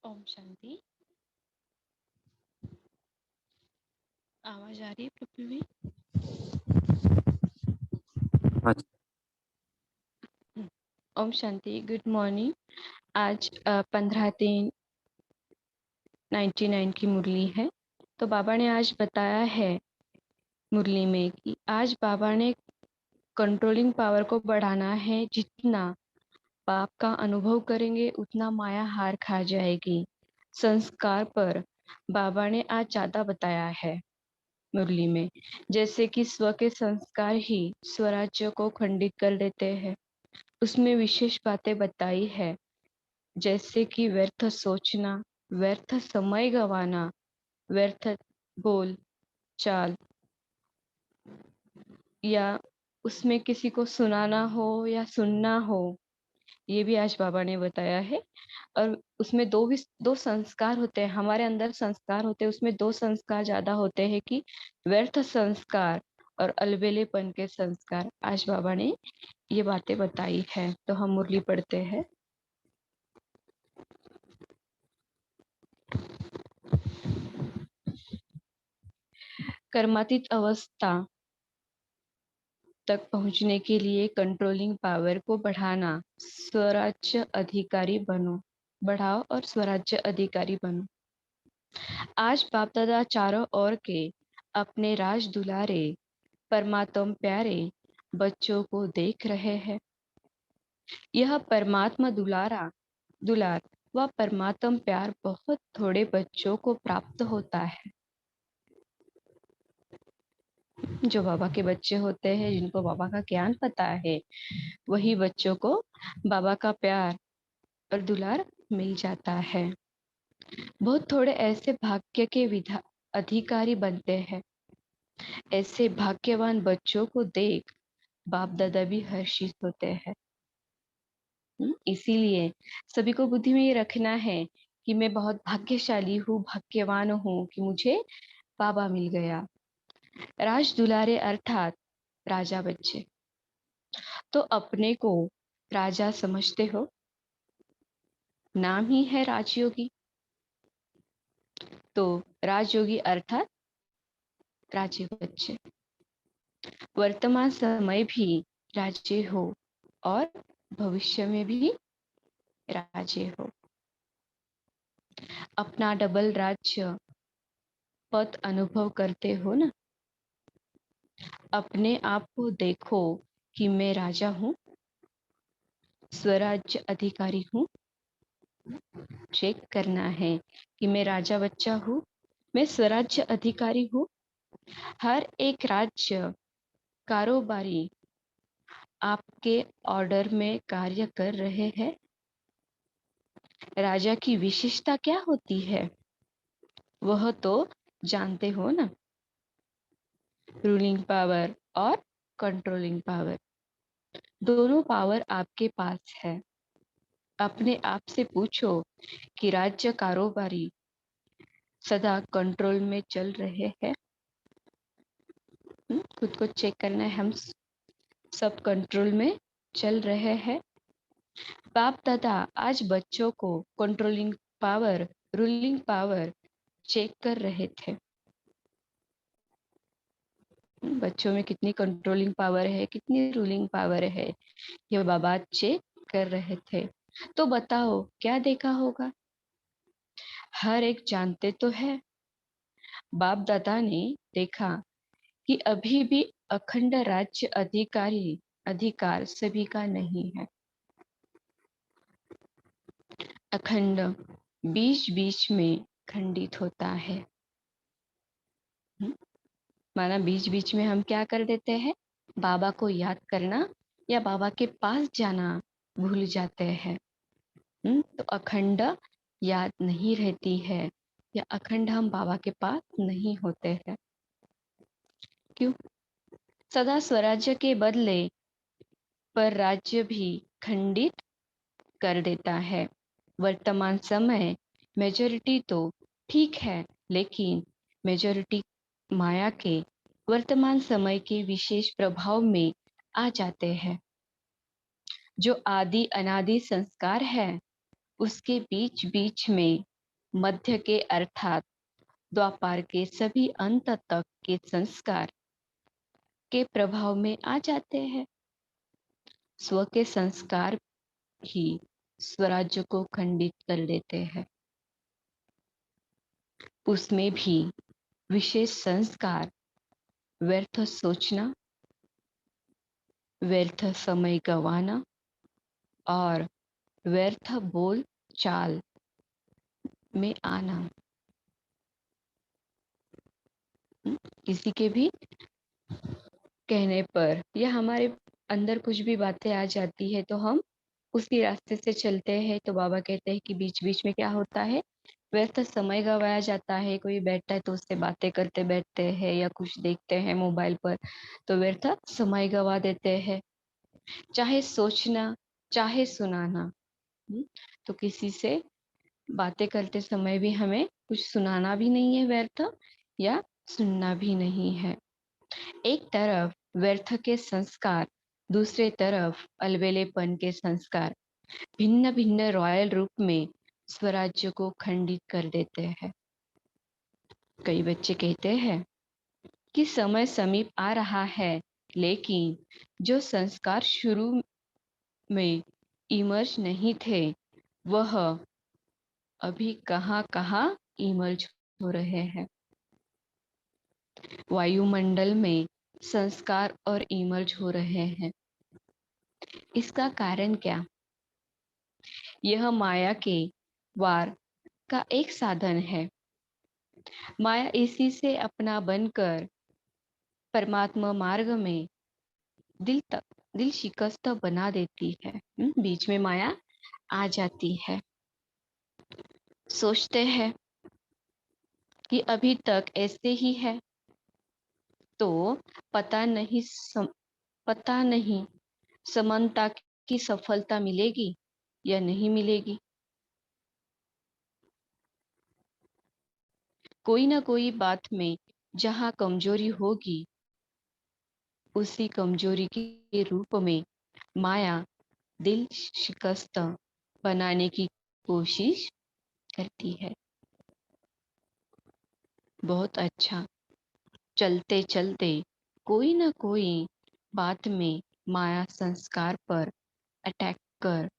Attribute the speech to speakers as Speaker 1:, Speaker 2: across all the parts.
Speaker 1: ओम शांति। आवाज आ रही है प्रफुल्ल भी?
Speaker 2: अच्छा।
Speaker 1: ओम शांति। Good morning. आज 15/3/99 की मुरली है। तो बाबा ने आज बताया है मुरली में कि आज बाबा ने कंट्रोलिंग पावर को बढ़ाना है। जितना पाप का अनुभव करेंगे उतना माया हार खा जाएगी। संस्कार पर बाबा ने आज ज्यादा बताया है मुरली में। जैसे कि स्व के संस्कार ही स्वराज्य को खंडित कर देते हैं। उसमें विशेष बातें बताई है, जैसे कि व्यर्थ सोचना, व्यर्थ समय गंवाना, व्यर्थ बोल चाल, या उसमें किसी को सुनाना हो या सुनना हो, ये भी आज बाबा ने बताया है। और उसमें दो संस्कार होते हैं, हमारे अंदर संस्कार होते हैं, उसमें दो संस्कार ज्यादा होते हैं कि व्यर्थ संस्कार और अलबेलेपन के संस्कार। आज बाबा ने ये बातें बताई है। तो हम मुरली पढ़ते हैं। कर्मातीत अवस्था तक पहुंचने के लिए कंट्रोलिंग पावर को बढ़ाना, स्वराज्य अधिकारी बनो। बढ़ाओ और स्वराज्य अधिकारी बनो। आज बाप दादा चारों ओर के अपने राज दुलारे परमात्म प्यारे बच्चों को देख रहे हैं। यह परमात्मा दुलार व परमात्म प्यार बहुत थोड़े बच्चों को प्राप्त होता है। जो बाबा के बच्चे होते हैं, जिनको बाबा का ज्ञान पता है, वही बच्चों को बाबा का प्यार और दुलार मिल जाता है। बहुत थोड़े ऐसे भाग्य के अधिकारी बनते हैं। ऐसे भाग्यवान बच्चों को देख बाप दादा भी हर्षित होते हैं। इसीलिए सभी को बुद्धि में ये रखना है कि मैं बहुत भाग्यशाली हूँ, भाग्यवान हूँ कि मुझे बाबा मिल गया। राज दुलारे अर्थात राजा बच्चे। तो अपने को राजा समझते हो? नाम ही है राजयोगी। तो राजयोगी अर्थात राजे बच्चे। वर्तमान समय भी राजे हो और भविष्य में भी राजे हो। अपना डबल राज्य पद अनुभव करते हो ना। अपने आप को देखो कि मैं राजा हूँ, स्वराज्य अधिकारी हूँ। चेक करना है कि मैं राजा बच्चा हूँ, मैं स्वराज्य अधिकारी हूँ। हर एक राज्य कारोबारी आपके ऑर्डर में कार्य कर रहे हैं। राजा की विशेषता क्या होती है, वह तो जानते हो ना। रूलिंग पावर और कंट्रोलिंग पावर, दोनों पावर आपके पास है। अपने आप से पूछो कि राज्य कारोबारी सदा कंट्रोल में चल रहे हैं। खुद को चेक करना है, हम सब कंट्रोल में चल रहे हैं। बाप दादा आज बच्चों को controlling power, ruling power check कर रहे थे। बच्चों में कितनी कंट्रोलिंग पावर है, कितनी रूलिंग पावर है, ये बाबा चेक कर रहे थे। तो बताओ क्या देखा होगा? हर एक जानते तो है। बाप दादा ने देखा कि अभी भी अखंड राज्य अधिकार सभी का नहीं है। अखंड बीच बीच में खंडित होता है। माना बीच बीच में हम क्या कर देते हैं, बाबा को याद करना या बाबा के पास जाना भूल जाते हैं। तो अखंड याद नहीं रहती है, या अखंड हम बाबा के पास नहीं होते हैं। क्यों? सदा स्वराज्य के बदले पर राज्य भी खंडित कर देता है। वर्तमान समय मेजॉरिटी तो ठीक है, लेकिन मेजॉरिटी माया के वर्तमान समय के विशेष प्रभाव में आ जाते हैं। जो आदि अनादि संस्कार है, उसके बीच बीच में मध्य के अर्थात द्वापार के सभी अंत तक के संस्कार के प्रभाव में आ जाते हैं। स्व के संस्कार ही स्वराज्य को खंडित कर देते हैं। उसमें भी विशेष संस्कार व्यर्थ सोचना, व्यर्थ समय गंवाना और व्यर्थ बोल चाल में आना। किसी के भी कहने पर या हमारे अंदर कुछ भी बातें आ जाती है तो हम उसी रास्ते से चलते हैं, तो बाबा कहते हैं कि बीच बीच में क्या होता है, व्यर्थ समय गवाया जाता है। कोई बैठता है तो उससे बातें करते बैठते हैं या कुछ देखते हैं मोबाइल पर, तो व्यर्थ समय गवा देते हैं। चाहे सोचना चाहे सुनाना। तो किसी से बातें करते समय भी हमें कुछ सुनाना भी नहीं है व्यर्थ, या सुनना भी नहीं है। एक तरफ व्यर्थ के संस्कार, दूसरे तरफ अलबेलेपन के संस्कार भिन्न भिन्न रॉयल रूप में स्वराज्य को खंडित कर देते हैं। कई बच्चे कहते हैं कि समय समीप आ रहा है, लेकिन जो संस्कार शुरू में इमर्ज नहीं थे वह अभी कहाँ कहाँ इमर्ज हो रहे हैं। वायुमंडल में संस्कार और इमर्ज हो रहे हैं। इसका कारण क्या? यह माया के वार का एक साधन है। माया इसी से अपना बनकर परमात्मा मार्ग में दिल शिकस्त बना देती है। बीच में माया आ जाती है। सोचते हैं कि अभी तक ऐसे ही है, तो पता नहीं समानता की सफलता मिलेगी या नहीं मिलेगी। कोई ना कोई बात में जहां कमजोरी होगी, उसी कमजोरी के रूप में माया दिल शिकस्त बनाने की कोशिश करती है। बहुत अच्छा। चलते चलते कोई ना कोई बात में माया संस्कार पर अटैक कर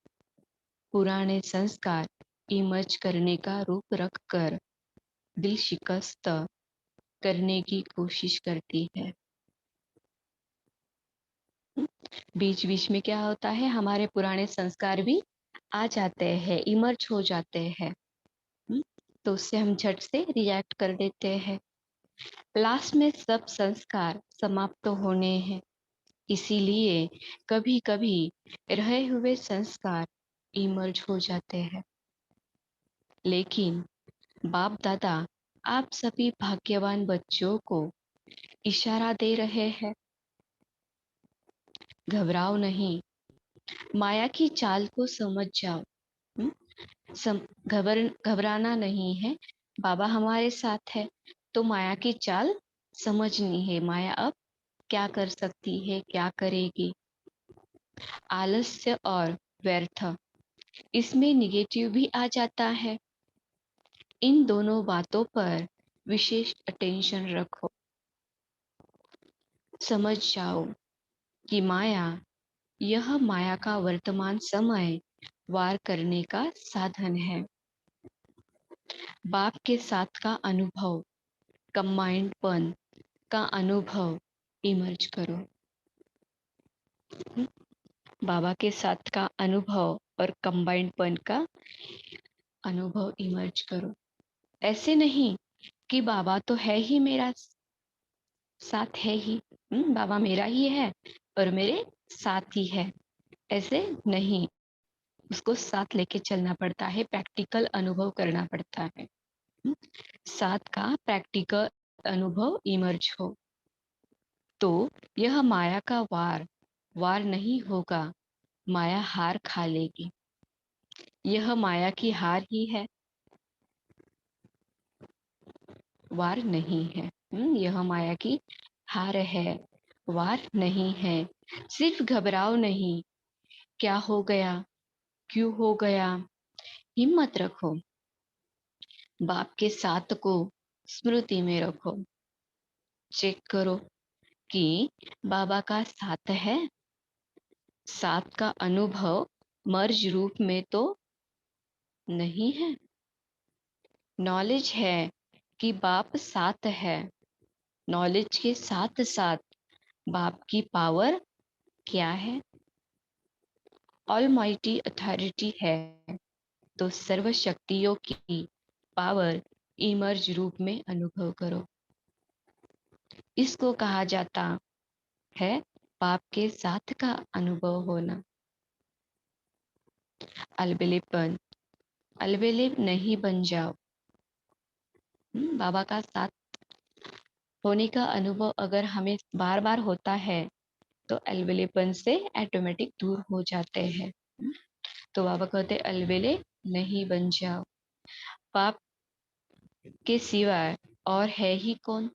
Speaker 1: पुराने संस्कार इमर्ज करने का रूप रखकर दिल शिकस्त करने की कोशिश करती है। बीच बीच में क्या होता है, हमारे पुराने संस्कार भी आ जाते हैं, इमर्ज हो जाते हैं। तो उससे हम झट से रिएक्ट कर देते हैं। लास्ट में सब संस्कार समाप्त होने हैं। इसीलिए कभी कभी रहे हुए संस्कार इमर्ज हो जाते हैं। लेकिन बाप दादा आप सभी भाग्यवान बच्चों को इशारा दे रहे हैं, घबराओ नहीं, माया की चाल को समझ जाओ। घबराना नहीं है, बाबा हमारे साथ है। तो माया की चाल समझनी है, माया अब क्या कर सकती है, क्या करेगी। आलस्य और व्यर्थ, इसमें निगेटिव भी आ जाता है। इन दोनों बातों पर विशेष अटेंशन रखो। समझ जाओ कि माया, यह माया का वर्तमान समय वार करने का साधन है। बाप के साथ का अनुभव, कंबाइंडपन का अनुभव इमर्ज करो। बाबा के साथ का अनुभव और कंबाइंडपन का अनुभव इमर्ज करो। ऐसे नहीं कि बाबा तो है ही, मेरा साथ है ही, बाबा मेरा ही है और मेरे साथ ही है। ऐसे नहीं, उसको साथ लेके चलना पड़ता है, प्रैक्टिकल अनुभव करना पड़ता है। साथ का प्रैक्टिकल अनुभव इमर्ज हो तो यह माया का वार नहीं होगा, माया हार खा लेगी। यह माया की हार ही है, वार नहीं है। यह माया की हार है, वार नहीं है। सिर्फ घबराओ नहीं, क्या हो गया, क्यों हो गया, हिम्मत रखो। बाप के साथ को स्मृति में रखो। चेक करो कि बाबा का साथ है। साथ का अनुभव मर्ज रूप में तो नहीं है। नॉलेज है कि बाप साथ है। नॉलेज के साथ साथ बाप की पावर क्या है? ऑलमाइटी अथॉरिटी है, तो सर्व शक्तियों की पावर इमर्ज रूप में अनुभव करो। इसको कहा जाता है बाप के साथ का अनुभव होना। अलबेले नहीं बन जाओ। बाबा का साथ होने का अनुभव अगर हमें बार बार होता है तो अलबेलेपन से ऑटोमेटिक दूर हो जाते हैं। तो बाबा कहते अलबेले नहीं बन जाओ। बाप के सिवाय और है ही कौन?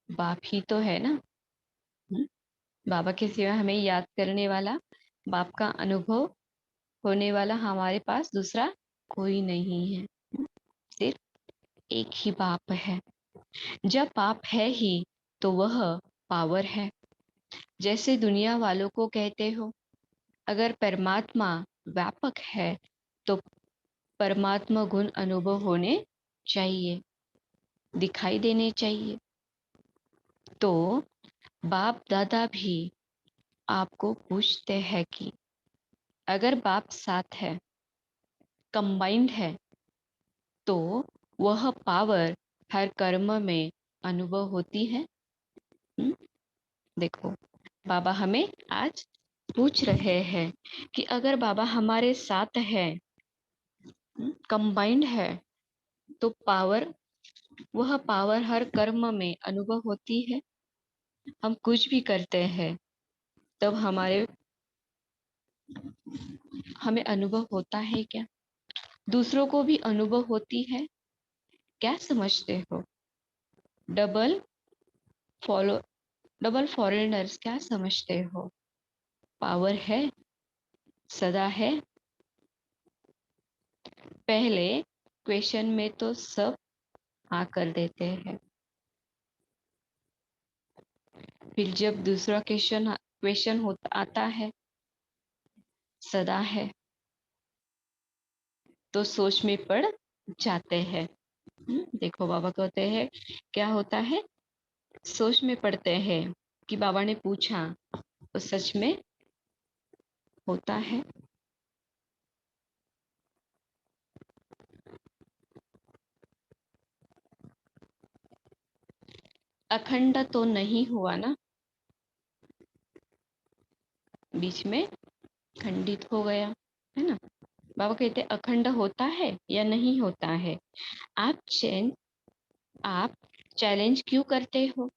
Speaker 1: बाप ही तो है ना। बाबा के सिवा हमें याद करने वाला, बाप का अनुभव होने वाला हमारे पास दूसरा कोई नहीं है। सिर्फ एक ही बाप है। जब बाप है ही तो वह पावर है। जैसे दुनिया वालों को कहते हो, अगर परमात्मा व्यापक है तो परमात्मा गुण अनुभव होने चाहिए, दिखाई देने चाहिए। तो बाप दादा भी आपको पूछते हैं कि अगर बाप साथ है, कंबाइंड है, तो वह पावर हर कर्म में अनुभव होती है। देखो, बाबा हमें आज पूछ रहे हैं कि अगर बाबा हमारे साथ है, कंबाइंड है, तो वह पावर हर कर्म में अनुभव होती है। हम कुछ भी करते हैं तब हमें अनुभव होता है क्या? दूसरों को भी अनुभव होती है? क्या समझते हो? डबल फॉलो डबल फॉरेनर्स क्या समझते हो? पावर है, सदा है। पहले क्वेश्चन में तो सब हाँ कर देते हैं, फिर जब दूसरा क्वेश्चन होता आता है, सदा है, तो सोच में पड़ जाते हैं। देखो, बाबा कहते हैं क्या होता है? सोच में पड़ते हैं कि बाबा ने पूछा तो सच में होता है। अखंड तो नहीं हुआ ना, बीच में खंडित हो गया है ना। बाबा कहते अखंड होता है या नहीं होता है? आप चैलेंज क्यों करते हो?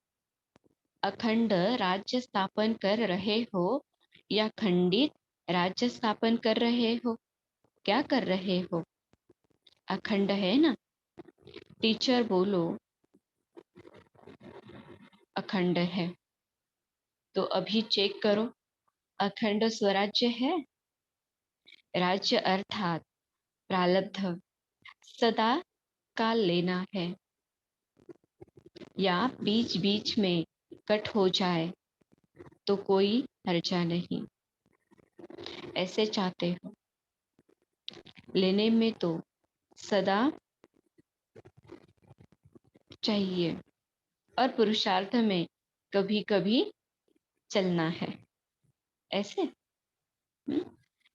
Speaker 1: अखंड राज्य स्थापन कर रहे हो या खंडित राज्य स्थापन कर रहे हो? क्या कर रहे हो? अखंड है ना। टीचर बोलो अखंड है, तो अभी चेक करो, अखंड स्वराज्य है? राज्य अर्थात प्रारब्ध सदा का लेना है, या बीच बीच में कट हो जाए तो कोई हर्जा नहीं। ऐसे चाहते हो? लेने में तो सदा चाहिए और पुरुषार्थ में कभी कभी चलना है। ऐसे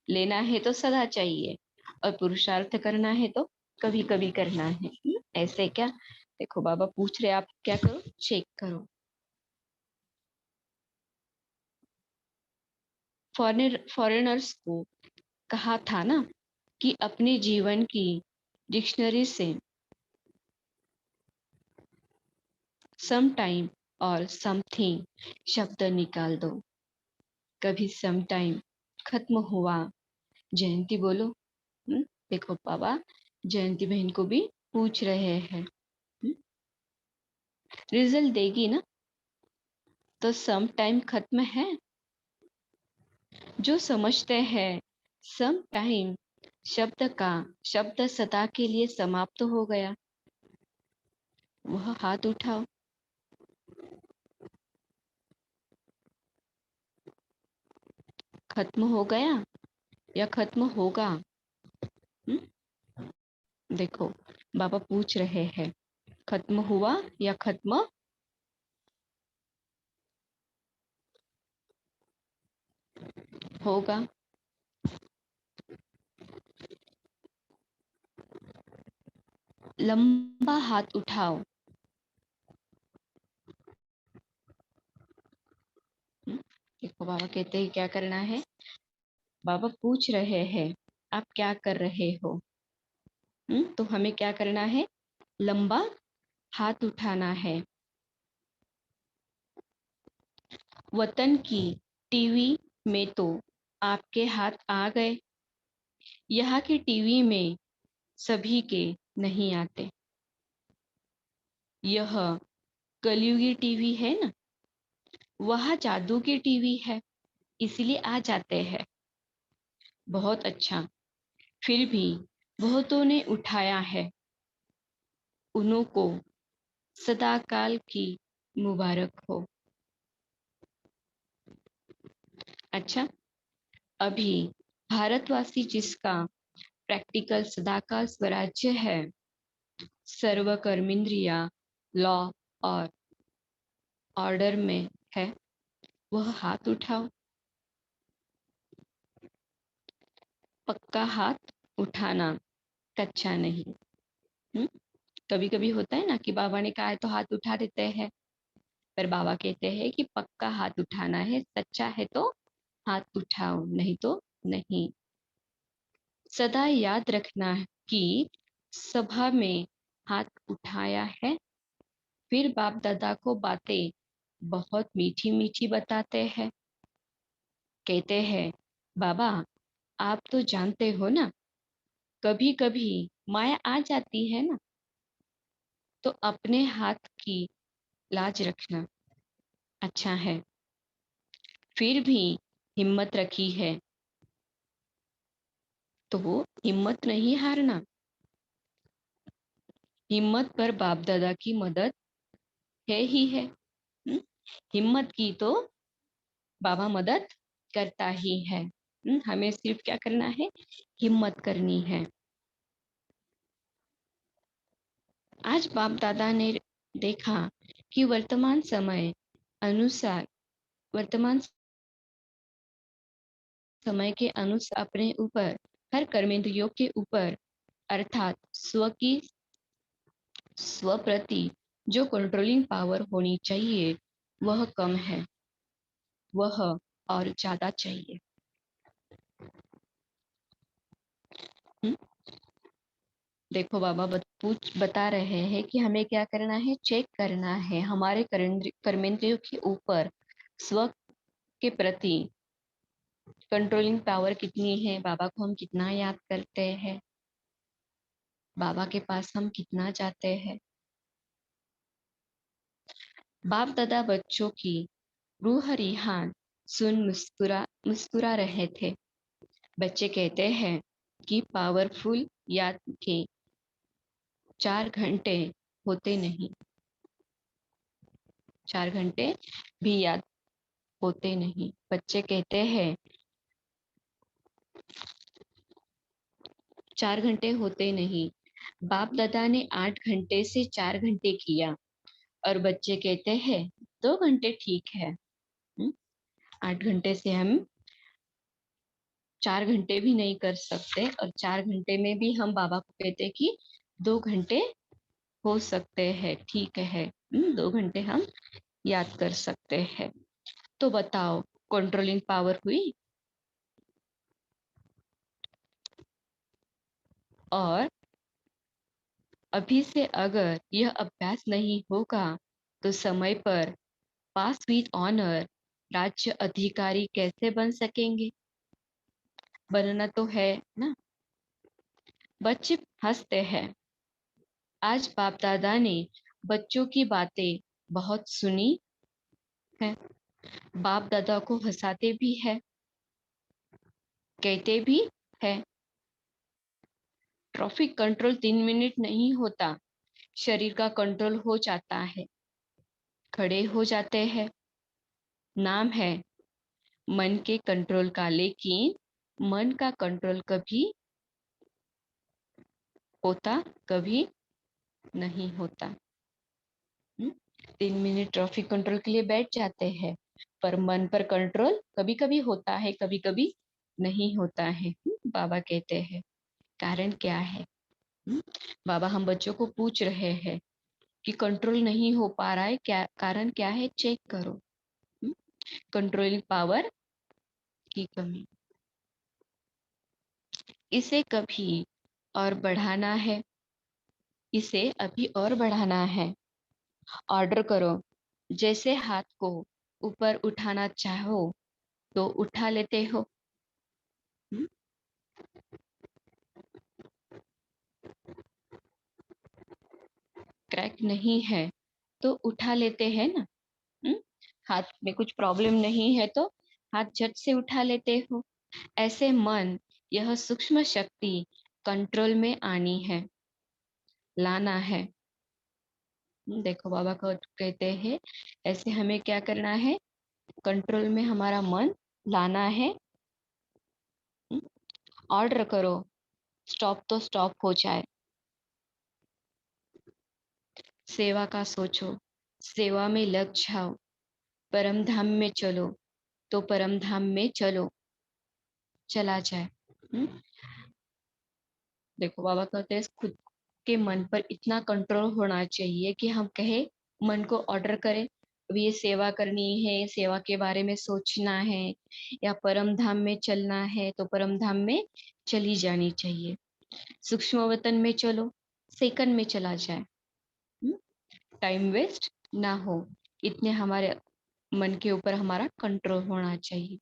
Speaker 1: लेना है तो सदा चाहिए और पुरुषार्थ करना है तो कभी कभी करना है। ऐसे क्या? देखो, बाबा पूछ रहे, आप क्या करो, चेक करो। फॉरेनर्स को कहा था ना कि अपने जीवन की डिक्शनरी से सम टाइम और समथिंग शब्द निकाल दो। कभी सम टाइम खत्म हुआ, जयंती बोलो। देखो, बाबा जयंती बहन को भी पूछ रहे हैं, रिजल्ट देगी ना, तो सम टाइम खत्म है। जो समझते हैं सम टाइम शब्द सदा के लिए समाप्त हो गया। वह हाथ उठाओ। खत्म हो गया या खत्म होगा? हुँ? देखो, बाबा पूछ रहे हैं, खत्म हुआ या खत्म होगा? लंबा हाथ उठाओ। देखो, बाबा कहते हैं क्या करना है। बाबा पूछ रहे हैं, आप क्या कर रहे हो? तो हमें क्या करना है? लंबा हाथ उठाना है। वतन की टीवी में तो आपके हाथ आ गए। यहाँ की टीवी में सभी के नहीं आते। यह कलयुगी टीवी है ना, वह जादू की टीवी है, इसलिए आ जाते हैं। बहुत अच्छा, फिर भी बहुतों ने उठाया है। उन्हों को सदाकाल की मुबारक हो। अच्छा, अभी भारतवासी जिसका प्रैक्टिकल सदाकाल स्वराज्य है, सर्व कर्मेंद्रिया लॉ और ऑर्डर में है, वह हाथ उठाओ। पक्का हाथ उठाना, कच्चा नहीं। कभी कभी होता है ना कि बाबा ने कहा है तो हाथ उठा देते हैं, पर बाबा कहते हैं कि पक्का हाथ उठाना है, सच्चा है तो हाथ उठाओ, नहीं तो नहीं। सदा याद रखना कि सभा में हाथ उठाया है, फिर बाप दादा को बातें बहुत मीठी मीठी बताते हैं। कहते हैं, बाबा आप तो जानते हो ना, कभी कभी माया आ जाती है ना, तो अपने हाथ की लाज रखना अच्छा है। फिर भी हिम्मत रखी है तो वो हिम्मत नहीं हारना। हिम्मत पर बाप दादा की मदद है ही है। हिम्मत की तो बाबा मदद करता ही है। हमें सिर्फ क्या करना है? हिम्मत करनी है। आज बाप दादा ने देखा कि वर्तमान समय के अनुसार अपने ऊपर, हर कर्मेंद्रियों के ऊपर, अर्थात स्व प्रति जो कंट्रोलिंग पावर होनी चाहिए वह कम है, वह और ज्यादा चाहिए। हुँ? देखो, बाबा बता रहे हैं कि हमें क्या करना है, चेक करना है हमारे कर्मेंद्रियों के ऊपर स्व के प्रति कंट्रोलिंग पावर कितनी है, बाबा को हम कितना याद करते हैं, बाबा के पास हम कितना जाते हैं। बाप दादा बच्चों की रूह रिहान सुन मुस्कुरा रहे थे। बच्चे कहते हैं कि पावरफुल याद के 4 घंटे होते नहीं, 4 घंटे भी याद होते नहीं। बच्चे कहते हैं 4 घंटे होते नहीं। बाप दादा ने 8 घंटे से 4 घंटे किया और बच्चे कहते हैं 2 घंटे ठीक है। 8 घंटे से हम 4 घंटे भी नहीं कर सकते, और 4 घंटे में भी हम बाबा को कहते हैं कि 2 घंटे हो सकते हैं, ठीक है। 2 घंटे हम याद कर सकते हैं। तो बताओ, कंट्रोलिंग पावर हुई? और अभी से अगर यह अभ्यास नहीं होगा तो समय पर पास विद ऑनर राज्य अधिकारी कैसे बन सकेंगे? बनना तो है ना। बच्चे हंसते हैं। आज बाप दादा ने बच्चों की बातें बहुत सुनी है। बाप दादा को हंसाते भी है, कहते भी है ट्रैफिक कंट्रोल 3 मिनट नहीं होता, शरीर का कंट्रोल हो जाता है, खड़े हो जाते हैं। नाम है मन के कंट्रोल का, लेकिन मन का कंट्रोल कभी होता, कभी नहीं होता। 3 मिनट ट्रैफिक कंट्रोल के लिए बैठ जाते हैं, पर मन पर कंट्रोल कभी कभी होता है, कभी कभी नहीं होता है। बाबा कहते हैं कारण क्या है। बाबा हम बच्चों को पूछ रहे हैं कि कंट्रोल नहीं हो पा रहा है, क्या कारण क्या है, चेक करो। कंट्रोलिंग पावर की कमी, इसे कभी और बढ़ाना है, इसे अभी और बढ़ाना है। ऑर्डर करो, जैसे हाथ को ऊपर उठाना चाहो तो उठा लेते हो। क्रैक नहीं है तो उठा लेते हैं ना। हम्म? हाथ में कुछ प्रॉब्लम नहीं है तो हाथ झट से उठा लेते हो। ऐसे मन, यह सूक्ष्म शक्ति कंट्रोल में आनी है, लाना है। देखो बाबा को कहते हैं ऐसे हमें क्या करना है, कंट्रोल में हमारा मन लाना है। ऑर्डर करो, स्टॉप तो स्टॉप हो जाए। सेवा का सोचो, सेवा में लग जाओ। परम धाम में चलो तो परम धाम में चलो, चला जाए। हम्म? देखो बाबा कहते हैं खुद के मन पर इतना कंट्रोल होना चाहिए कि हम कहे, मन को ऑर्डर करें अभी ये सेवा करनी है, सेवा के बारे में सोचना है, या परम धाम में चलना है तो परम धाम में चली जानी चाहिए। सूक्ष्म वतन में चलो, सेकंड में चला जाए। टाइम वेस्ट ना हो, इतने हमारे मन के ऊपर हमारा कंट्रोल होना चाहिए।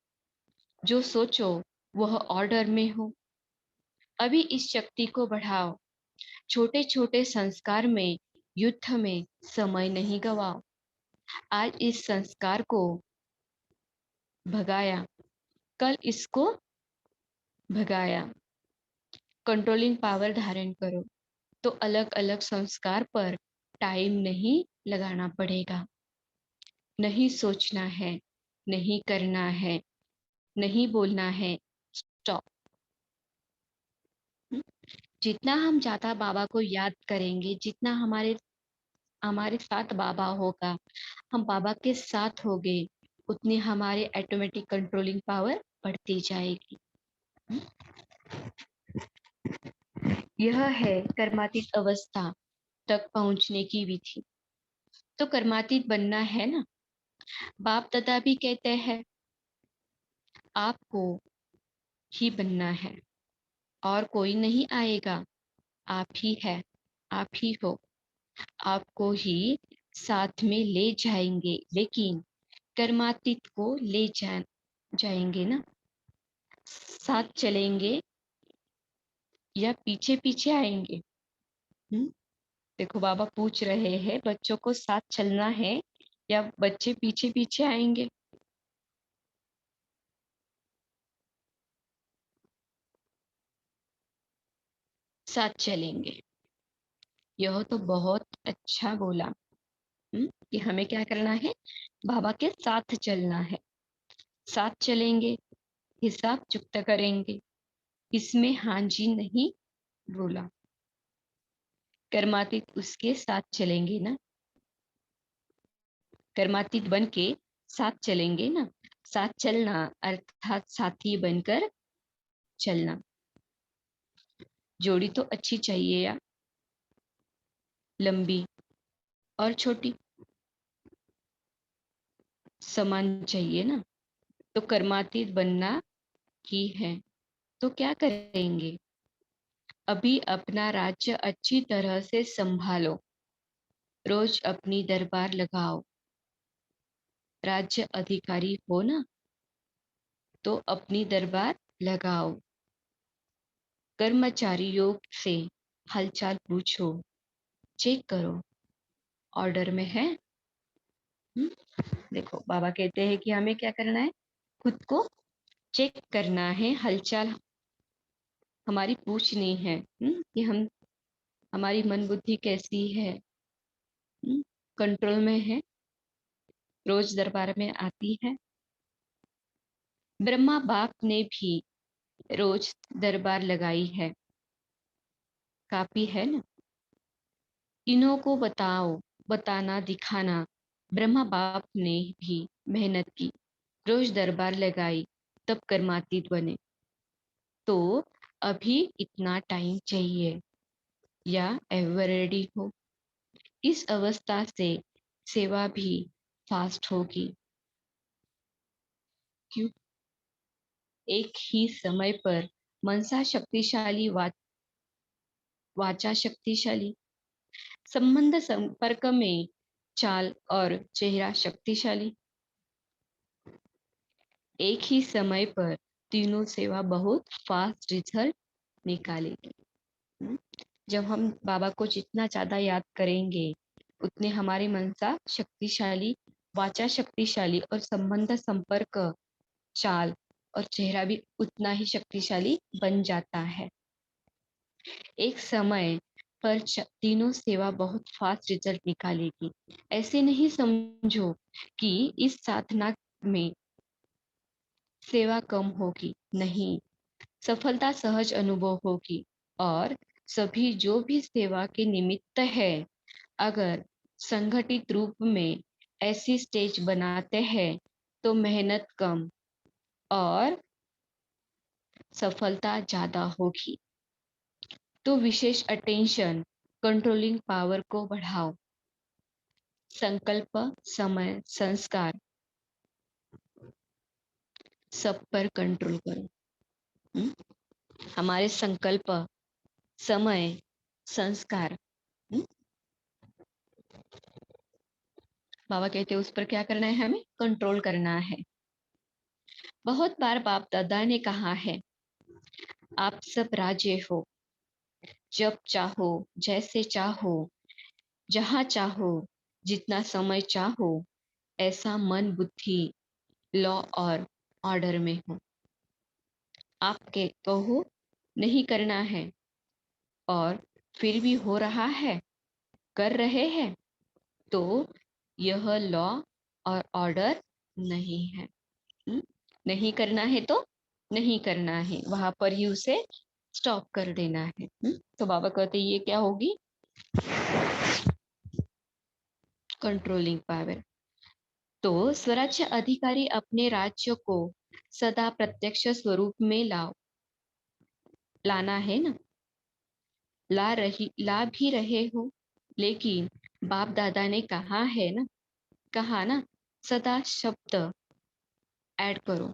Speaker 1: जो सोचो वह ऑर्डर में हो। अभी इस शक्ति को बढ़ाओ, छोटे छोटे संस्कार में, युद्ध में समय नहीं गवाओ। आज इस संस्कार को भगाया, कल इसको भगाया। कंट्रोलिंग पावर धारण करो तो अलग अलग संस्कार पर टाइम नहीं लगाना पड़ेगा। नहीं सोचना है, नहीं करना है, नहीं बोलना है, स्टॉप। जितना हम ज्यादा बाबा को याद करेंगे, जितना हमारे हमारे साथ बाबा होगा, हम बाबा के साथ होंगे, उतनी हमारी ऑटोमेटिक कंट्रोलिंग पावर बढ़ती जाएगी। यह है कर्मातीत अवस्था तक पहुंचने की विधि। तो कर्मातीत बनना है ना। बाप दादा भी कहते हैं आपको ही बनना है, और कोई नहीं आएगा, आप ही है, आप ही हो। आपको ही साथ में ले जाएंगे, लेकिन कर्मातीत को ले जाएंगे ना। साथ चलेंगे या पीछे पीछे आएंगे। देखो बाबा पूछ रहे हैं बच्चों को साथ चलना है या बच्चे पीछे पीछे आएंगे। साथ चलेंगे। यह तो बहुत अच्छा बोला। कि हमें क्या करना है, बाबा के साथ चलना है। साथ चलेंगे, हिसाब चुकता करेंगे, इसमें हाँ जी नहीं बोला। कर्मातीत उसके साथ चलेंगे ना, कर्मातीत बन के साथ चलेंगे ना। साथ चलना अर्थात साथी बनकर चलना। जोड़ी तो अच्छी चाहिए या लंबी और छोटी, समान चाहिए ना। तो कर्मातीत बनना ही है तो क्या करेंगे, अभी अपना राज्य अच्छी तरह से संभालो। रोज अपनी दरबार लगाओ। राज्य अधिकारी हो ना तो अपनी दरबार लगाओ। कर्मचारी योग से हालचाल पूछो, चेक करो ऑर्डर में है। देखो बाबा कहते हैं कि हमें क्या करना है, खुद को चेक करना है, हलचल हमारी पूछ नहीं है कि हम हमारी मन बुद्धि कैसी है, कंट्रोल में है, रोज दरबार में आती है। ब्रह्मा बाप ने भी रोज दरबार लगाई है, काफी है ना। तीनों को बताओ, बताना दिखाना। ब्रह्मा बाप ने भी मेहनत की, रोज दरबार लगाई, तब कर्मातीत बने। तो अभी इतना टाइम चाहिए या एवर रेडी हो। इस अवस्था से सेवा भी फास्ट होगी। क्यों? एक ही समय पर मनसा शक्तिशाली, वाचा शक्तिशाली, संबंध संपर्क में चाल और चेहरा शक्तिशाली। एक ही समय पर तीनों सेवा बहुत फास्ट रिजल्ट निकालेगी। हम्म? जब हम बाबा को जितना ज्यादा याद करेंगे, उतने हमारी मनसा शक्तिशाली, वाचा शक्तिशाली और संबंध संपर्क, चाल और चेहरा भी उतना ही शक्तिशाली बन जाता है। एक समय पर तीनों सेवा बहुत फास्ट रिजल्ट निकालेगी। ऐसे नहीं समझो कि इस साधना में सेवा कम होगी, नहीं, सफलता सहज अनुभव होगी। और सभी जो भी सेवा के निमित्त है, अगर संगठित रूप में ऐसी स्टेज बनाते हैं तो मेहनत कम और सफलता ज्यादा होगी। तो विशेष अटेंशन, कंट्रोलिंग पावर को बढ़ाओ। संकल्प, समय, संस्कार, सब पर कंट्रोल करो। हुँ? हमारे संकल्प, समय, संस्कार, हुँ? बाबा कहते हैं उस पर क्या करना है, हमें कंट्रोल करना है। बहुत बार बाप दादा ने कहा है, आप सब राजे हो, जब चाहो, जैसे चाहो, जहां चाहो, जितना समय चाहो, ऐसा मन बुद्धि लॉ और ऑर्डर में हो। आपके कहो नहीं करना है और फिर भी हो रहा है, कर रहे हैं, तो यह लॉ और ऑर्डर नहीं है। नहीं करना है तो नहीं करना है, वहां पर ही उसे स्टॉप कर देना है। तो बाबा कहते ये क्या होगी, कंट्रोलिंग पावर। तो स्वराज्य अधिकारी अपने राज्य को सदा प्रत्यक्ष स्वरूप में लाना है ना, ला भी रहे हो। लेकिन बाप दादा ने कहा है ना, कहा ना, सदा शब्द ऐड करो।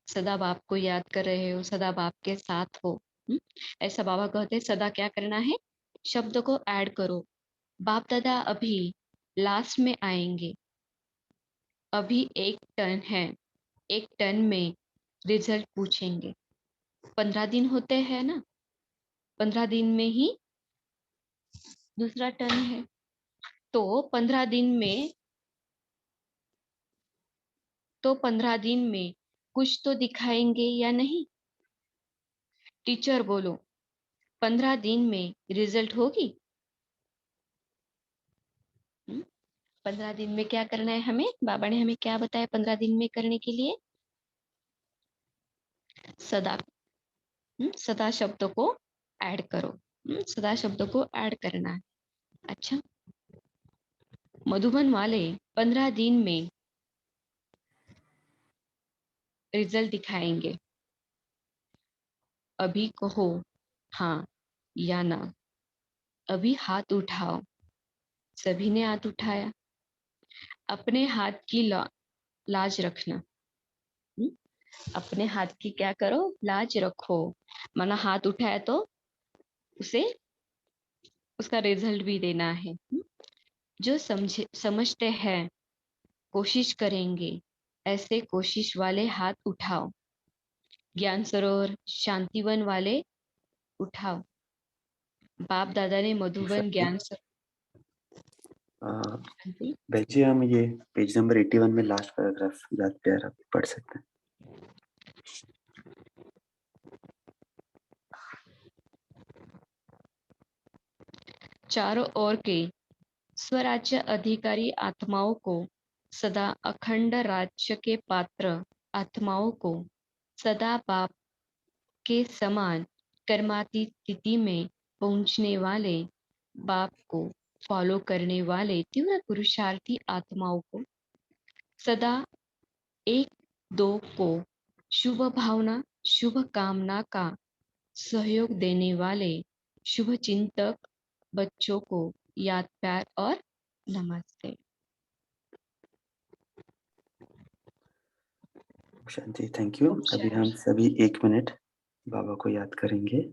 Speaker 1: सदा बाप को याद कर रहे हो, सदा बाप के साथ हो। ऐसा बाबा कहते हैं, सदा क्या करना है, शब्द को ऐड करो। बाप दादा अभी लास्ट में आएंगे। अभी 1 टन है, 1 टन में रिजल्ट पूछेंगे। 15 दिन होते हैं ना, 15 दिन में ही दूसरा टन है। तो 15 दिन में कुछ तो दिखाएंगे या नहीं। टीचर बोलो, 15 दिन में रिजल्ट होगी। 15 दिन में क्या करना है हमें, बाबा ने हमें क्या बताया 15 दिन में करने के लिए, सदा, सदा शब्द को ऐड करो। सदा शब्द को ऐड करना है। अच्छा, मधुबन वाले 15 दिन में रिजल्ट दिखाएंगे। अभी कहो हाँ या ना। अभी हाथ उठाओ। सभी ने हाथ उठाया। अपने हाथ की लाज रखना। हम्म? अपने हाथ की क्या करो, लाज रखो। माना हाथ उठाया तो उसे उसका रिजल्ट भी देना है। जो समझते हैं, कोशिश करेंगे, ऐसे कोशिश वाले हाथ उठाओ। ज्ञान सरोवर शांतिवन वाले उठाओ। बाप दादा ने मधुबन ज्ञान सरोवर,
Speaker 2: भेजिए, हम ये पेज नंबर 81 में लास्ट पैराग्राफ याद प्यारा पढ़ सकते हैं।
Speaker 1: चारों ओर के स्वराज्य अधिकारी आत्माओं को सदा अखंड राज्य के पात्र आत्माओं को सदा बाप के समान कर्मातीत स्थिति में पहुंचने वाले बाप को फॉलो करने वाले तीव्र पुरुषार्थी आत्माओं को सदा एक दो को शुभ भावना शुभ कामना का सहयोग देने वाले शुभ चिंतक बच्चों को याद प्यार और नमस्ते।
Speaker 2: शांति, थैंक यू। अभी हम सभी 1 मिनट बाबा को याद करेंगे।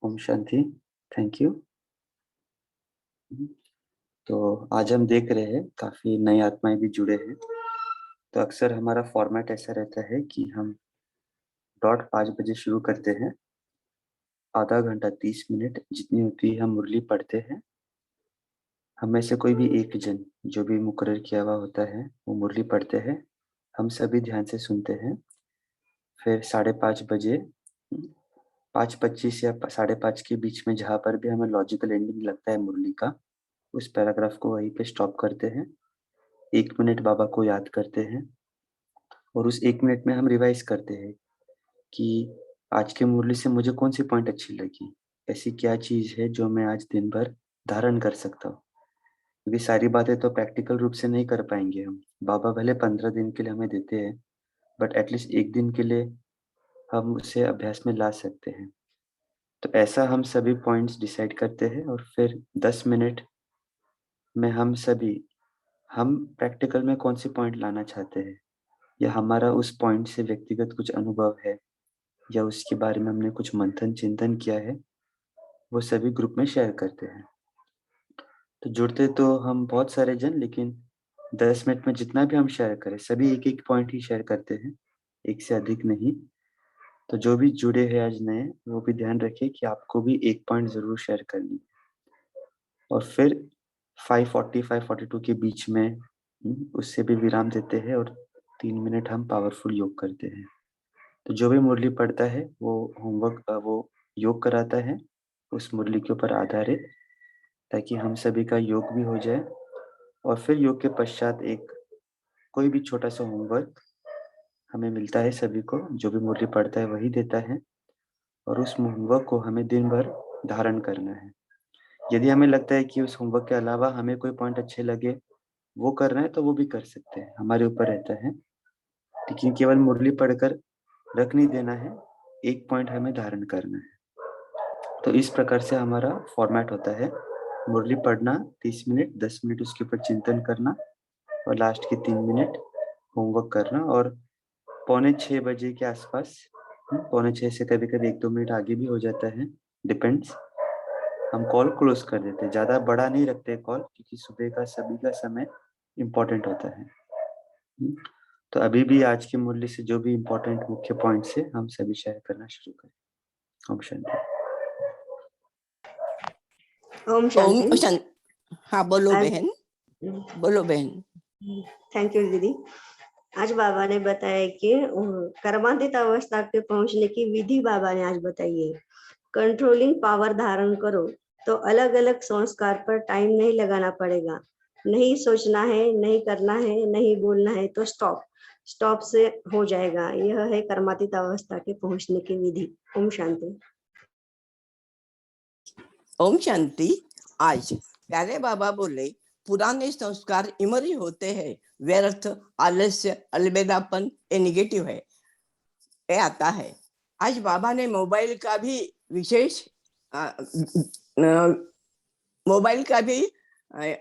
Speaker 2: Om Shanti, thank you. तो आज हम देख रहे हैं काफी नई आत्माएं भी जुड़े हैं। तो अक्सर हमारा फॉर्मेट ऐसा रहता है कि हम 5:30 बजे शुरू करते हैं। आधा घंटा 30 मिनट जितनी होती है हम मुरली पढ़ते हैं। हम में से कोई भी एक जन जो भी मुकर्रर किया हुआ होता है वो मुरली पढ़ते हैं। हम सभी ध्यान से सुनते हैं। फिर 5:30 बजे 5:25 या 5:30 के बीच में जहाँ पर भी हमें लॉजिकल एंडिंग लगता है मुरली का, उस पैराग्राफ को वहीं पे स्टॉप करते हैं। 1 मिनट बाबा को याद करते हैं और उस 1 मिनट में हम रिवाइज करते हैं कि आज के मुरली से मुझे कौन सी पॉइंट अच्छी लगी, ऐसी क्या चीज है जो मैं आज दिन भर धारण कर सकता हूँ। क्योंकि सारी बातें तो प्रैक्टिकल रूप से नहीं कर पाएंगे हम। बाबा भले 15 दिन के लिए हमें देते हैं, बट एटलीस्ट 1 दिन के लिए हम उसे अभ्यास में ला सकते हैं। तो ऐसा हम सभी पॉइंट्स डिसाइड करते हैं और फिर 10 मिनट में हम प्रैक्टिकल में कौन सी पॉइंट लाना चाहते हैं, या हमारा उस पॉइंट से व्यक्तिगत कुछ अनुभव है, या उसके बारे में हमने कुछ मंथन चिंतन किया है, वो सभी ग्रुप में शेयर करते हैं। तो जुड़ते तो हम बहुत सारे जन, लेकिन 10 मिनट में जितना भी हम शेयर करें, सभी एक एक पॉइंट ही शेयर करते हैं, एक से अधिक नहीं। तो जो भी जुड़े हैं आज नए, वो भी ध्यान रखें कि आपको भी एक पॉइंट जरूर शेयर करनी है। और फिर 5:40 5:42 के बीच में उससे भी विराम देते हैं और 3 मिनट हम पावरफुल योग करते हैं। तो जो भी मुरली पढ़ता है वो वो योग कराता है उस मुरली के ऊपर आधारित, ताकि हम सभी का योग भी हो जाए। और फिर योग के पश्चात एक कोई भी छोटा सा होमवर्क हमें मिलता है सभी को, जो भी मुरली पढ़ता है वही देता है, और उस होमवर्क को हमें दिन भर धारण करना है। यदि हमें लगता है कि उस होमवर्क के अलावा हमें कोई पॉइंट अच्छे लगे वो कर रहे हैं, तो वो भी कर सकते हैं, हमारे ऊपर रहता है। लेकिन केवल मुरली पढ़कर रख नहीं देना है, एक पॉइंट हमें धारण करना है। तो इस प्रकार से हमारा फॉर्मेट होता है। मुरली पढ़ना 30 मिनट, 10 मिनट उसके ऊपर चिंतन करना, और लास्ट के 3 मिनट होमवर्क करना। और 5:45 बजे के आसपास, 5:45 से कभी कभी 1-2 मिनट आगे भी हो जाता है, डिपेंड्स, हम कॉल क्लोज कर देते हैं। ज़्यादा बड़ा नहीं रखते कॉल, क्योंकि सुबह का सभी का समय इम्पोर्टेंट होता है। तो अभी भी आज की मुरली से जो भी इम्पोर्टेंट मुख्य पॉइंट्स है हम सभी शेयर करना शुरू करें। ओम शांति।
Speaker 3: ओम शांति।
Speaker 4: हाँ बोलो बहन, बोलो बहन।
Speaker 3: थैंक यू दीदी। आज बाबा ने बताया कि कर्मातीत अवस्था पे पहुंचने की विधि बाबा ने आज बताई है। कंट्रोलिंग पावर धारण करो तो अलग अलग संस्कार पर टाइम नहीं लगाना पड़ेगा, नहीं सोचना है, नहीं करना है, नहीं बोलना है, तो स्टॉप से हो जाएगा। यह है कर्मातीत अवस्था के पहुंचने की विधि। ओम शांति।
Speaker 4: ओम शांति। आज प्यारे बाबा बोले, पुराने संस्कार इमरी होते हैं, व्यर्थ, आलस्य, अलबेलापन ये निगेटिव है, ये आता है। आज बाबा ने मोबाइल का भी विशेष मोबाइल का भी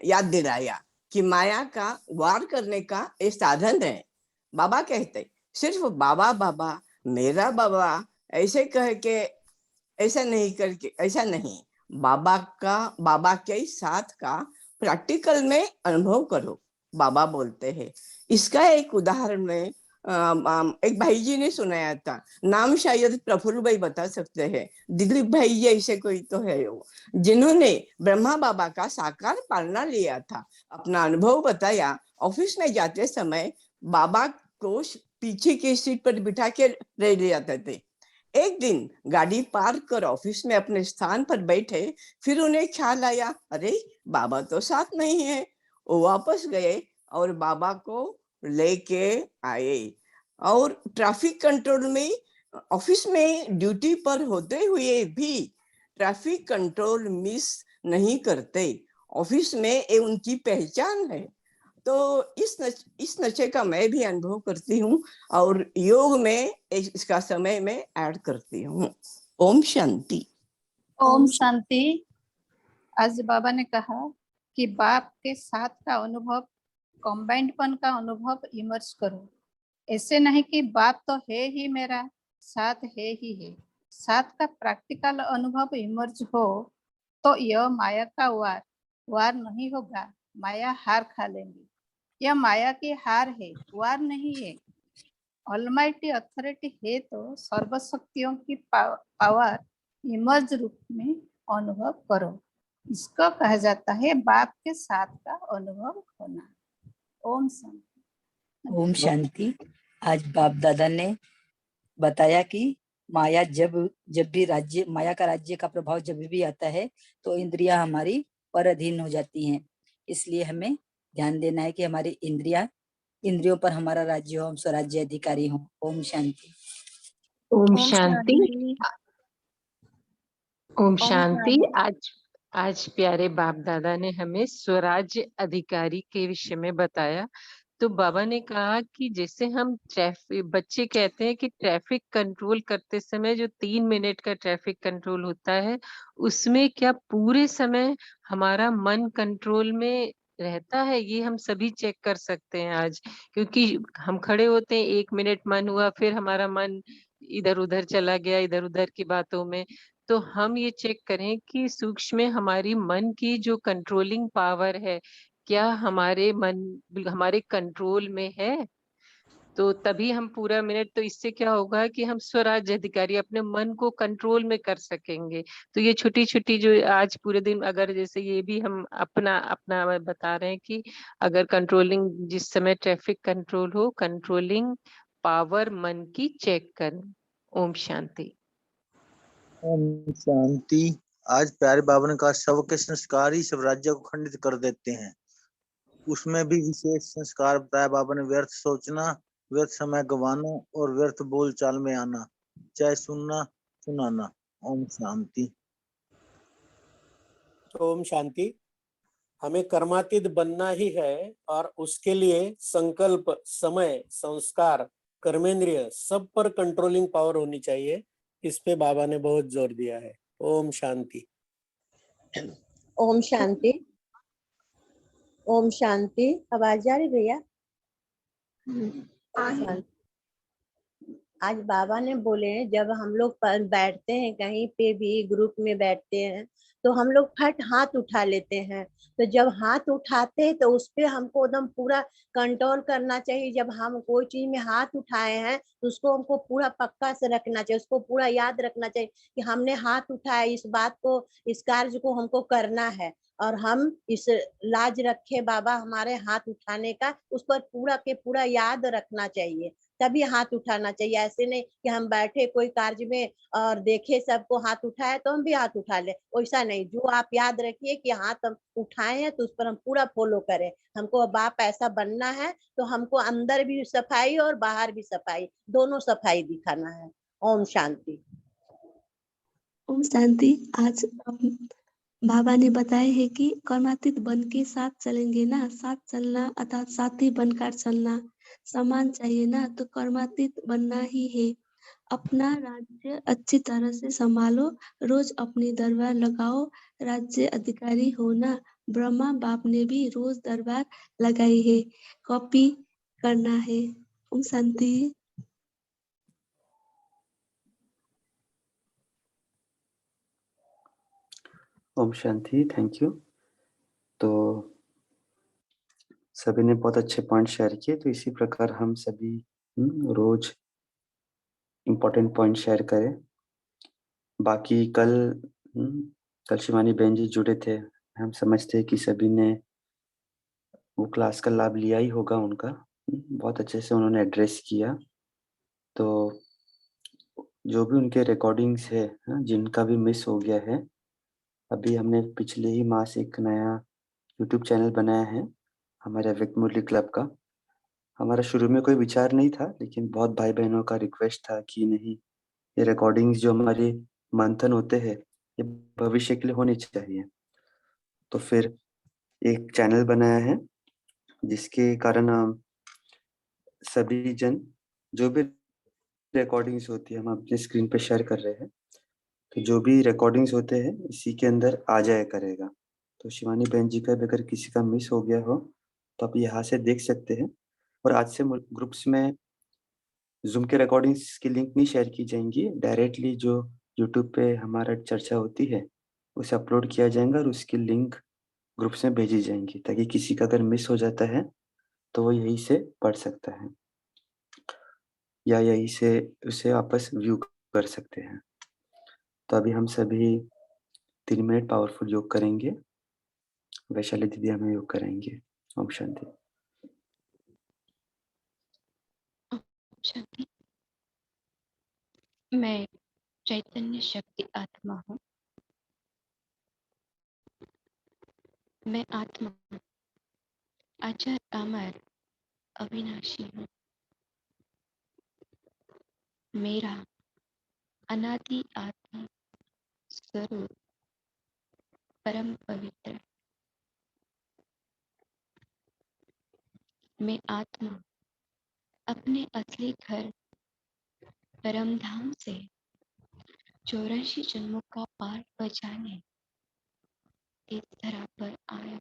Speaker 4: याद दिलाया कि माया का वार करने का एक साधन है। बाबा कहते सिर्फ बाबा बाबा, मेरा बाबा ऐसे कह के, ऐसा नहीं करके, ऐसा नहीं, बाबा के साथ का प्रैक्टिकल में अनुभव करो, बाबा बोलते हैं। इसका एक उदाहरण में एक भाई जी ने सुनाया था, नाम शायद प्रफुल्ल भाई बता सकते हैं, दिलीप भाई जी ऐसे कोई तो है वो, जिन्होंने ब्रह्मा बाबा का साकार पालना लिया था। अपना अनुभव बताया, ऑफिस में जाते समय बाबा को पीछे की सीट पर बिठा के रह ले जाते थे। एक दिन गाड़ी पार्क कर ऑफिस में अपने स्थान पर बैठे, फिर उन्हें ख्याल आया, अरे बाबा तो साथ नहीं है। वो वापस गए और बाबा को लेके आए। और ट्रैफिक कंट्रोल में, ऑफिस में ड्यूटी पर होते हुए भी ट्रैफिक कंट्रोल मिस नहीं करते। ऑफिस में ये उनकी पहचान है। तो इस नशे का मैं भी अनुभव करती हूँ और योग में इसका समय में ऐड करती हूँ। ओम शांति।
Speaker 5: ओम शांति। आज बाबा ने कहा कि बाप के साथ का अनुभव, कॉम्बाइंडपन का अनुभव इमर्ज करो। ऐसे नहीं कि बाप तो है ही मेरा, साथ है ही है। साथ का प्रैक्टिकल अनुभव इमर्ज हो तो यह माया का वार नहीं होगा। माया हार खा लेंगी। यह माया की हार है, वार नहीं है। ऑलमाइटी अथॉरिटी है तो सर्वशक्तियों की पावर इमर्ज रूप में अनुभव करो। इसको कहा जाता है बाप के साथ का अनुभव होना। ओम शांति।
Speaker 6: ओम शांति। आज बाप दादा ने बताया कि माया जब भी राज्य, माया का राज्य का प्रभाव जब भी आता है तो इंद्रियां हमारी पर अधीन हो जाती हैं। इसलिए हमें ध्यान देना है कि हमारी इंद्रियों पर हमारा राज्य हो, हम स्वराज्य अधिकारी हो। ओम शांति।
Speaker 1: ओम शांति। ओम शांति। आज प्यारे बाप दादा ने हमें स्वराज्य अधिकारी के विषय में बताया। तो बाबा ने कहा कि जैसे हम बच्चे कहते हैं कि ट्रैफिक कंट्रोल करते समय जो 3 मिनट का ट्रैफिक कंट्रोल होता है, उसमें क्या पूरे समय हमारा मन कंट्रोल में रहता है? ये हम सभी चेक कर सकते हैं आज, क्योंकि हम खड़े होते हैं, 1 मिनट मन हुआ, फिर हमारा मन इधर उधर चला गया, इधर उधर की बातों में। तो हम ये चेक करें कि सूक्ष्म में हमारी मन की जो कंट्रोलिंग पावर है, क्या हमारे कंट्रोल में है? तो तभी हम पूरा मिनट, तो इससे क्या होगा कि हम स्वराज्य अधिकारी अपने मन को कंट्रोल में कर सकेंगे। तो ये छोटी छोटी जो आज पूरे दिन, अगर जैसे ये भी हम अपना अपना बता रहे हैं कि अगर कंट्रोलिंग, जिस समय ट्रैफिक कंट्रोल हो, कंट्रोलिंग पावर मन की चेक करें। ओम शांति।
Speaker 7: ओम शांति। आज प्यारे बाबा ने कहा, शव के संस्कार ही सब राज्य को खंडित कर देते हैं। उसमें भी विशेष संस्कार बताया बाबा ने, व्यर्थ सोचना, व्यर्थ समय गंवाना और व्यर्थ बोल चाल में आना, चाहे सुनना सुनाना। ओम शांति।
Speaker 8: ओम शांति। हमें कर्मातीत बनना ही है और उसके लिए संकल्प, समय, संस्कार, कर्मेंद्रिय सब पर कंट्रोलिंग पावर होनी चाहिए। इस पे बाबा ने बहुत जोर दिया है। ओम शांति।
Speaker 9: ओम शांति। ओम शांति। आवाज आ रही भैया? आज बाबा ने बोले, जब हम लोग बैठते हैं कहीं पे भी ग्रुप में बैठते हैं तो हम लोग फट हाथ उठा लेते हैं। तो जब हाथ उठाते हैं तो उस पे हमको एकदम पूरा कंट्रोल करना चाहिए। जब हम कोई चीज में हाथ उठाए हैं तो उसको हमको पूरा पक्का से रखना चाहिए, उसको पूरा याद रखना चाहिए कि हमने हाथ उठाया, इस बात को, इस कार्य को हमको करना है। और हम इस लाज रखे बाबा हमारे हाथ उठाने का, उस पर पूरा के पूरा याद रखना चाहिए। तभी हाथ उठाना चाहिए। ऐसे नहीं कि हम बैठे कोई कार्य में और देखे सबको हाथ उठाया तो हम भी हाथ उठा ले, वैसा नहीं। जो आप याद रखिए कि हाथ हम उठाए हैं तो उस पर हम पूरा फॉलो करें। हमको बाप ऐसा बनना है तो हमको अंदर भी सफाई और बाहर भी सफाई, दोनों सफाई दिखाना है। ओम शांति।
Speaker 10: ओम शांति। आज बाबा ने बताया है कि कर्मातीत बन के साथ चलेंगे ना, साथ चलना अर्थात साथी बनकर चलना समान चाहिए ना, तो कर्मातीत बनना ही है। अपना राज्य अच्छी तरह से संभालो, रोज अपनी दरबार लगाओ, राज्य अधिकारी होना। ब्रह्मा बाप ने भी रोज दरबार लगाई है, कॉपी करना है। ओम शांति।
Speaker 2: ओम शांति, थैंक यू। तो सभी ने बहुत अच्छे पॉइंट शेयर किए, तो इसी प्रकार हम सभी रोज इम्पोर्टेंट पॉइंट शेयर करें। बाकी कल शिवानी बहन जी जुड़े थे, हम समझते हैं कि सभी ने वो क्लास का लाभ लिया ही होगा उनका। बहुत अच्छे से उन्होंने एड्रेस किया। तो जो भी उनके रिकॉर्डिंग्स है, जिनका भी मिस हो गया है, अभी हमने पिछले ही मास एक नया यूट्यूब चैनल बनाया है हमारे अव्यक्त मुरली क्लब का। हमारा शुरू में कोई विचार नहीं था, लेकिन बहुत भाई बहनों का रिक्वेस्ट था कि नहीं, ये रिकॉर्डिंग्स जो हमारे मंथन होते हैं ये भविष्य के लिए होनी चाहिए। तो फिर एक चैनल बनाया है जिसके कारण सभी जन जो भी रिकॉर्डिंग्स होती है हम अपने स्क्रीन पे शेयर कर रहे हैं, तो जो भी रिकॉर्डिंग्स होते हैं इसी के अंदर आ जाया करेगा। तो शिवानी बहन जी का भी अगर किसी का मिस हो गया हो तो आप यहाँ से देख सकते हैं। और आज से ग्रुप्स में जूम के रिकॉर्डिंग्स की लिंक नहीं शेयर की जाएंगी, डायरेक्टली जो यूट्यूब पे हमारा चर्चा होती है उसे अपलोड किया जाएगा और उसकी लिंक ग्रुप्स में भेजी जाएंगी, ताकि किसी का अगर मिस हो जाता है तो वो यहीं से पढ़ सकता है या यहीं से उसे वापस व्यू कर सकते हैं। तो अभी हम सभी 3 मिनट पावरफुल योग करेंगे। वैशाली दीदी हमें योग कराएंगे। ओम शांति।
Speaker 1: शांति। मैं चैतन्य शक्ति आत्मा हूँ। मैं आत्मा अजर अमर अविनाशी हूँ। मेरा अनादि आत्मा स्वरूप परम पवित्र। मैं आत्मा अपने असली घर परम धाम से 84 जन्मों का पार बजाने इस धरा पर आया।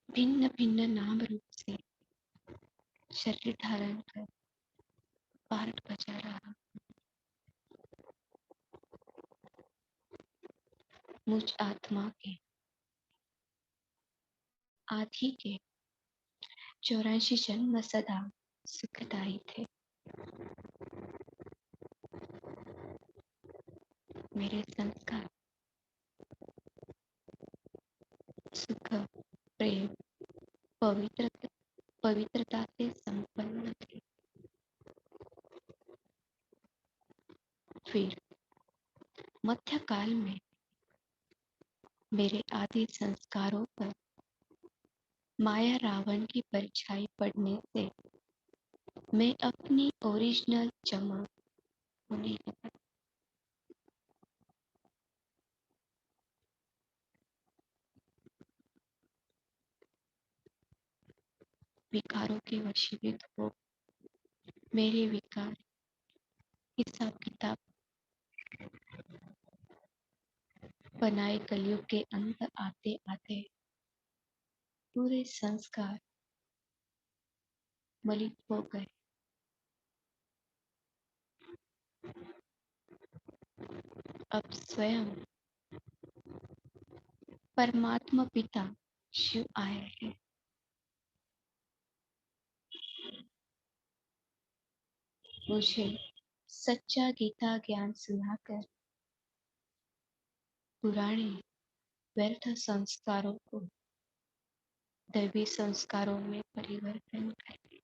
Speaker 1: भिन्न भिन्न नाम रूप से शरीर धारण कर पार बजा रहा। मुझ आत्मा के आदि के 84 जन्म सदा सुखदायी थे। मेरे संस्कार सुख, प्रेम, पवित्रता से संपन्न थे। फिर मध्यकाल में मेरे आदि संस्कारों पर माया रावण की परछाई पड़ने से मैं अपनी ओरिजिनल चमक होने लगा। विकारों के वशीभूत हो मेरे विकार हिसाब किताब बनाए कलयुग के अंत आते आते पूरे संस्कार मलिन हो गए। अब स्वयं परमात्मा पिता शिव आए हैं। मुझे सच्चा गीता ज्ञान सुनाकर पुराने व्यर्थ संस्कारों को दैवी संस्कारों में परिवर्तन करें।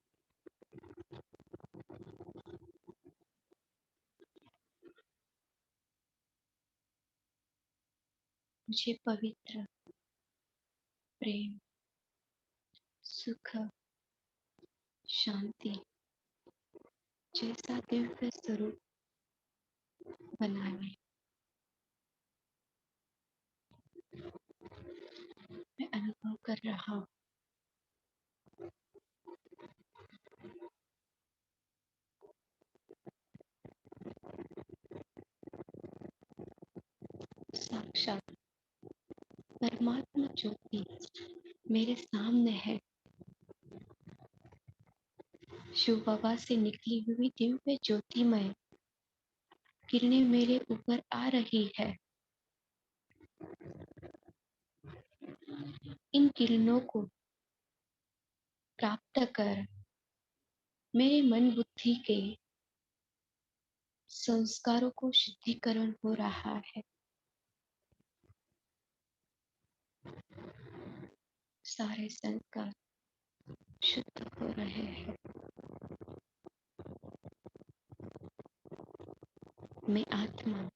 Speaker 1: मुझे पवित्र, प्रेम, सुख, शांति जैसा दिव्य स्वरूप बनाने। मैं अनुभव कर रहा हूँ साक्षात परमात्मा ज्योति मेरे सामने है। शिव बाबा से निकली हुई दिव्य ज्योतिमय किरणें मेरे ऊपर आ रही है। इन किरणों को प्राप्त कर मेरे मन बुद्धि के संस्कारों को शुद्धिकरण हो रहा है। सारे संस्कार शुद्ध हो रहे हैं। मैं आत्मा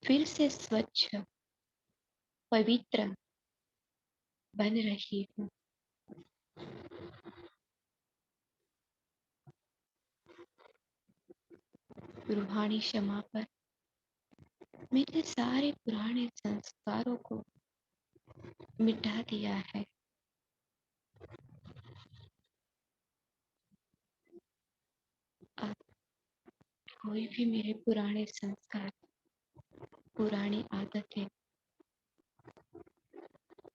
Speaker 1: फिर से स्वच्छ, पवित्र बन रही हूँ। रूहानी क्षमा पर मेरे सारे पुराने संस्कारों को मिटा दिया है। अब कोई भी मेरे पुराने संस्कार, पुरानी आदतें,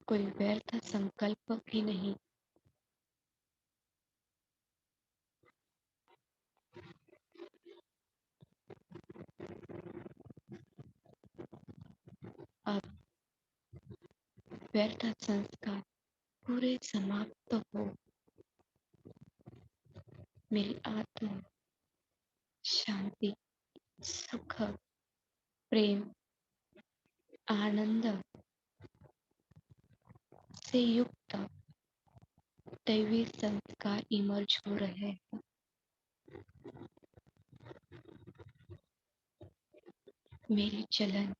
Speaker 1: कोई व्यर्थ संकल्प भी नहीं। अब व्यर्थ संस्कार पूरे समाप्त हो। मेरी आत्मा शांति, सुख, प्रेम, आनंद से युक्त दैवी संस्कार इमर्ज हो रहे हैं। मेरे चलन,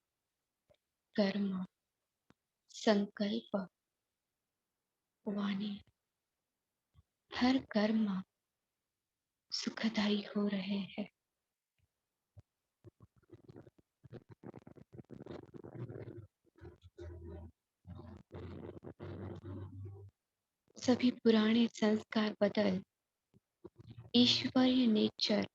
Speaker 1: कर्म, संकल्प, वाणी, हर कर्म सुखदायी हो रहे हैं। सभी पुराने संस्कार बदल ईश्वरीय नेचर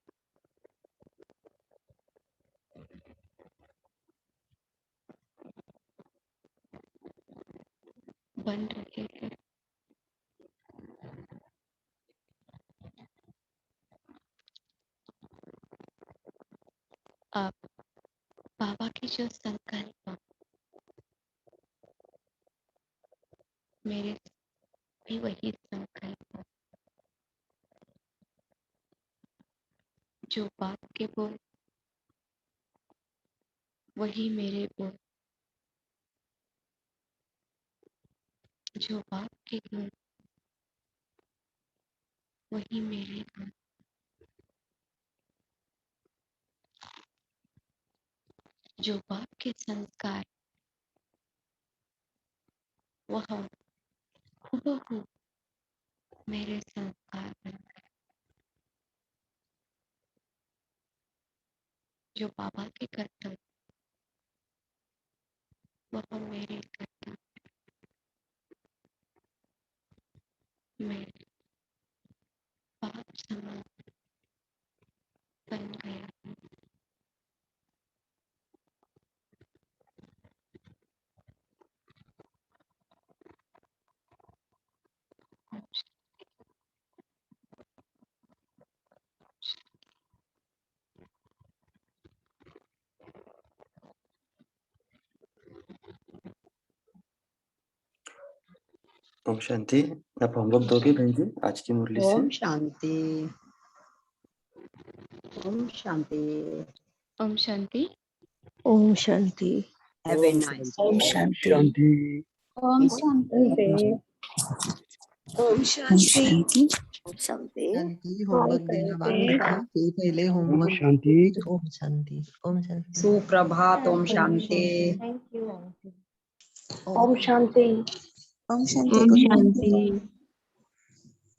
Speaker 1: बन रहे हैं। अब बाबा के जो संकल्प मेरे भी वही संकल्प, जो बाप के बोल वही मेरे बोल, जो बाप के गुण वही मेरे गुण। जो बाप के संस्कार वह हूबहू मेरे संस्कार बन गए। जो बाबा के कर्तव्य वह मेरे कर्तव्य, मेरे बाप समान बन गया।
Speaker 2: ओम शांति। आप हम लोग दोगे बहन जी आज की मुरली से?
Speaker 11: ओम शांति। ओम शांति।
Speaker 1: ओम शांति।
Speaker 3: ओम शांति।
Speaker 11: हैव ए नाइस
Speaker 6: ओम शांति।
Speaker 5: ओम शांति।
Speaker 3: ओम शांति।
Speaker 11: शांति।
Speaker 12: होमवर्क देना बाकी था, तो पहले होमवर्क।
Speaker 13: शांति।
Speaker 12: ओम शांति। ओम शांति।
Speaker 11: सुप्रभात। ओम शांति।
Speaker 3: ओम शांति।
Speaker 12: ओम शांति।
Speaker 10: ओम शांति।